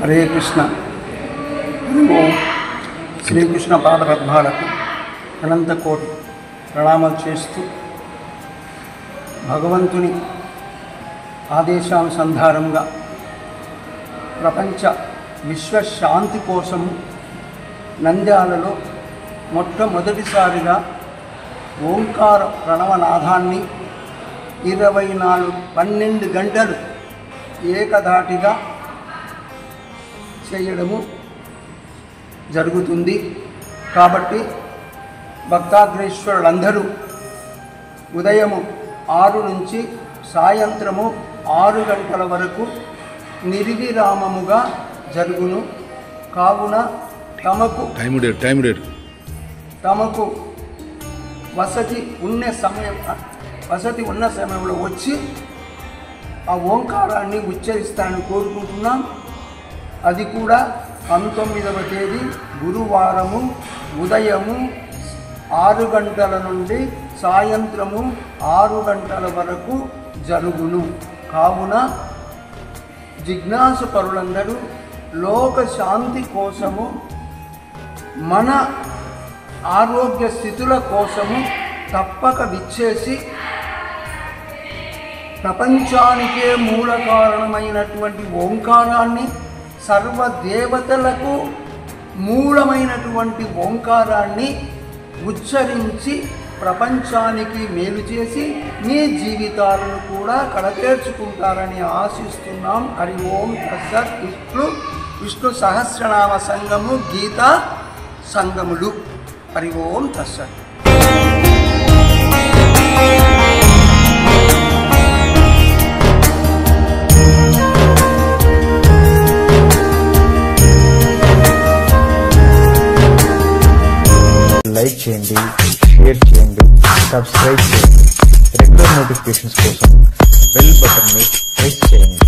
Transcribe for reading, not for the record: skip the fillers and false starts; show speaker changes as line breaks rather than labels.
హరే కృష్ణ. ఓం శ్రీకృష్ణ పాదపద్మాలకు అనంత కోటి ప్రణామాలు చేస్తూ భగవంతుని ఆదేశానుసంధానంగా ప్రపంచ విశ్వశాంతి కోసం నంద్యాలలో మొట్టమొదటిసారిగా ఓంకార ప్రణవనాదాన్ని 12 గంటలు ఏకధాటిగా చేయడము జరుగుతుంది. కాబట్టి భక్తాగ్రేశ్వరులందరూ ఉదయము 6 నుంచి సాయంత్రము 6 గంటల వరకు నిర్విరామముగా జరుగును. కావున తమకు వసతి ఉన్న సమయంలో వచ్చి ఆ ఓంకారాన్ని ఉచ్చరిస్తానని కోరుకుంటున్నాం. అది కూడా 19వ తేదీ గురువారము ఉదయము 6 గంటల నుండి సాయంత్రము 6 గంటల వరకు జరుగును. కావున జిజ్ఞాసు పరులందరూ లోక శాంతి కోసము, మన ఆరోగ్య స్థితుల కోసము తప్పక విచ్చేసి ప్రపంచానికే మూల కారణమైనటువంటి ఓంకారాన్ని, సర్వదేవతలకు మూలమైనటువంటి ఓంకారాన్ని ఉచ్చరించి ప్రపంచానికి మేలు చేసి మీ జీవితాలను కూడా కడతేర్చుకుంటారని ఆశిస్తున్నాం. హరి ఓం తస్సత్. విష్ణు సహస్రనామ సంగము, గీతా సంగములు. హరి ఓం తస్సత్.
లైక్ చేయండి, షేర్ చేయండి, సబ్స్క్రైబ్ చేయండి. రెగ్యులర్ నోటిఫికేషన్స్ కోసం బెల్ బటన్ ని ప్రెస్ చేయండి.